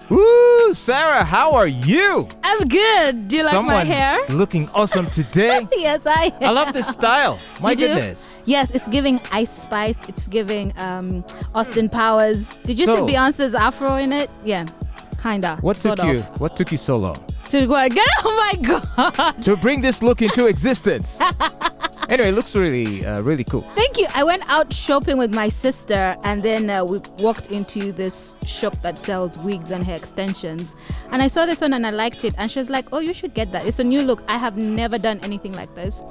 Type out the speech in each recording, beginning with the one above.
Woo, Sarah, how are you? I'm good. Do you like my hair? Someone's looking awesome today. Yes, I am. I love this style. My You do? goodness. Yes, it's giving Ice Spice. It's giving Austin Powers. Did you see So- Beyonce's afro in it? Yeah, kinda. What sort took you? of. What took you so long To go again? Oh my god! to bring this look into existence? Anyway, it looks really cool. Thank you. I went out shopping with my sister, and then we walked into this shop that sells wigs and hair extensions. And I saw this one and I liked it. And she was like, "Oh, you should get that. It's a new look. I have never done anything like this.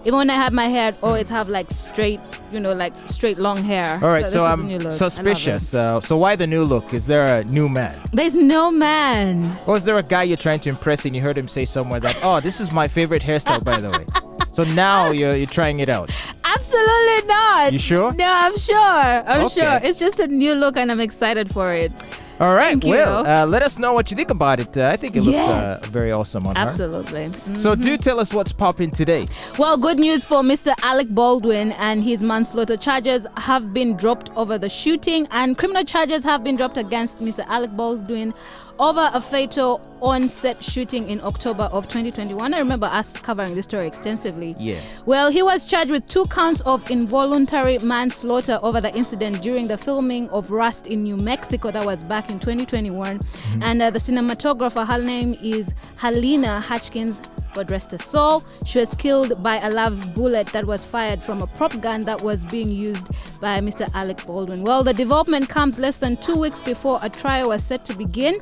Even when I have my hair, I always have like straight, like straight long hair. All right, so so this is a I'm new look. I love suspicious. it. So why the new look? Is there a new man? There's no man. Or is there a guy you're trying to impress and you heard him say somewhere that, oh, this is my favorite hairstyle, by the way. So now you're trying it out. Absolutely not. You sure? No, I'm sure. I'm Okay. sure. It's just a new look and I'm excited for it. All right, Thank you. well, let us know what you think about it. I think it looks Yes. very awesome on her. Absolutely. So do tell us what's popping today. Well, good news for Mr. Alec Baldwin, and his manslaughter charges have been dropped over the shooting, and criminal charges have been dropped against Mr. Alec Baldwin over a fatal on-set shooting in October of 2021. I remember us covering this story extensively. Yeah. Well, he was charged with 2 counts of involuntary manslaughter over the incident during the filming of Rust in New Mexico. That was back in 2021. And the cinematographer, her name is Halyna Hutchins. God rest her soul. She was killed by a live bullet that was fired from a prop gun that was being used by Mr. Alec Baldwin. Well, the development comes less than 2 weeks before a trial was set to begin.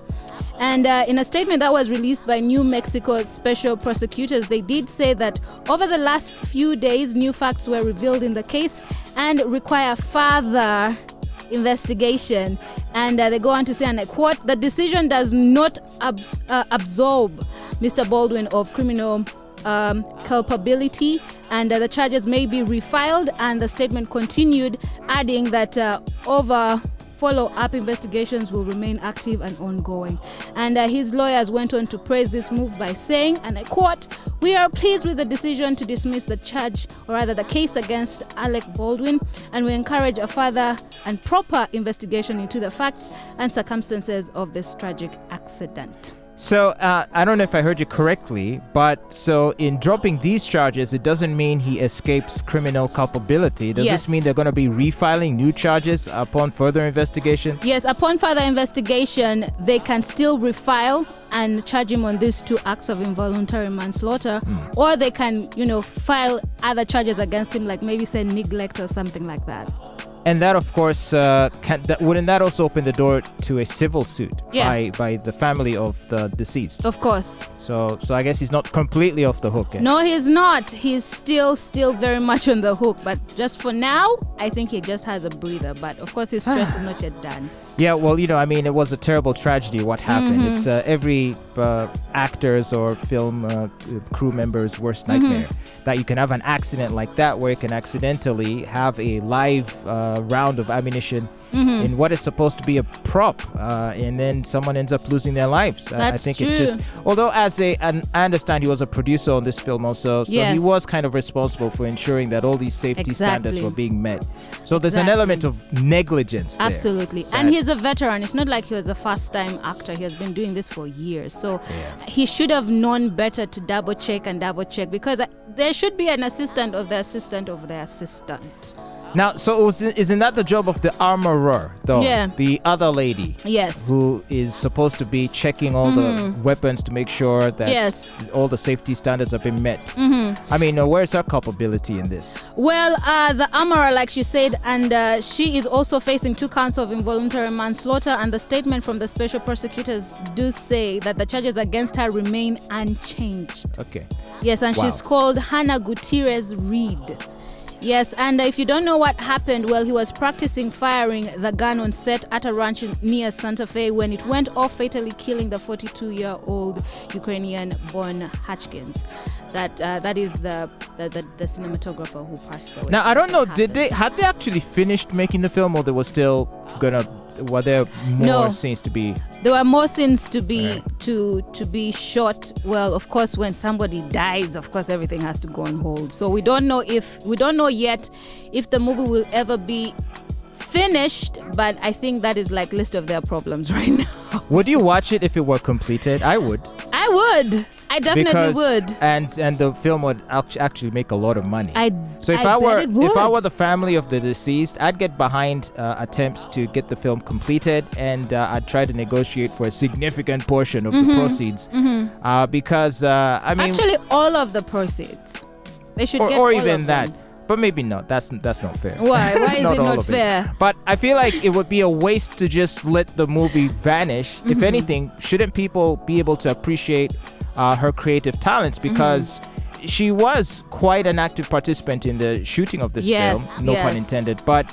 And in a statement that was released by New Mexico special prosecutors, they did say that over the last few days, new facts were revealed in the case and require further investigation. And they go on to say, and I quote, "The decision does not absolve Mr. Baldwin of criminal culpability, and the charges may be refiled." And the statement continued, adding that over follow-up investigations will remain active and ongoing. And his lawyers went on to praise this move by saying, and I quote, "We are pleased with the decision to dismiss the charge, or rather the case against Alec Baldwin, and we encourage a further and proper investigation into the facts and circumstances of this tragic accident." So I don't know if I heard you correctly, but so in dropping these charges, it doesn't mean he escapes criminal culpability. Does Yes. this mean they're going to be refiling new charges upon further investigation? Yes, upon further investigation, they can still refile and charge him on these 2 acts of involuntary manslaughter, or they can, file other charges against him, like maybe say neglect or something like that. And that, of course, wouldn't that also open the door to a civil suit by the family of the deceased? Of course. So I guess he's not completely off the hook. No, he's not. He's still very much on the hook. But just for now, I think he just has a breather. But of course, his stress is not yet done. Yeah, well, it was a terrible tragedy what happened. It's every actor's or film crew member's worst nightmare, that you can have an accident like that where you can accidentally have a live round of ammunition in what is supposed to be a prop, and then someone ends up losing their lives. I think true. it's just, although I understand he was a producer on this film also, so Yes. he was kind of responsible for ensuring that all these safety standards Exactly. were being met. So there's an Exactly. element of negligence there. Absolutely. And he's a veteran. It's not like he was a first-time actor. He has been doing this for years. So he should have known better to double check, because there should be an assistant of the assistant of the assistant. Now, so isn't that the job of the armorer, though? Yeah. The other lady Yes. who is supposed to be checking all the weapons to make sure that Yes. all the safety standards have been met. Where's her culpability in this? Well, the armorer, like she said, and she is also facing 2 counts of involuntary manslaughter, and the statement from the special prosecutors do say that the charges against her remain unchanged. Okay. Yes, and Wow. she's called Hannah Gutierrez Reed. Yes, and if you don't know what happened, well, he was practicing firing the gun on set at a ranch near Santa Fe when it went off, fatally killing the 42-year-old Ukrainian-born Hutchins. That is the cinematographer who passed away. Now, I don't know, Happened. had they actually finished making the film, or they were still were there more No. scenes to be? There were more scenes to be Right. to be shot. Well, of course, when somebody dies, of course, everything has to go on hold. So we don't know yet if the movie will ever be finished, but I think that is like list of their problems right now. Would you watch it if it were completed? I would. I would. I definitely would. And the film would actually make a lot of money. So if I bet it if I would. were the family of the deceased, I'd get behind attempts to get the film completed, and I'd try to negotiate for a significant portion of the proceeds. Because I mean, Actually, all of the proceeds. They should get or all even of that. them. But maybe not. That's not fair. Why? Why is it all not of fair? But I feel like it would be a waste to just let the movie vanish. If anything, shouldn't people be able to appreciate her creative talents? Because she was quite an active participant in the shooting of this film. No pun intended. But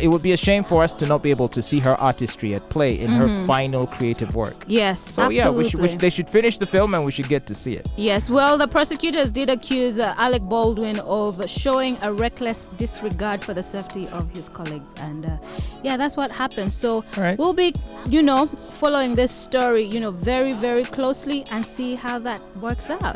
it would be a shame for us to not be able to see her artistry at play in her final creative work. Yes, So absolutely. they should finish the film and we should get to see it. Yes, well, the prosecutors did accuse Alec Baldwin of showing a reckless disregard for the safety of his colleagues. And that's what happened. So All right. we'll be, following this story, very, very closely and see how that works out.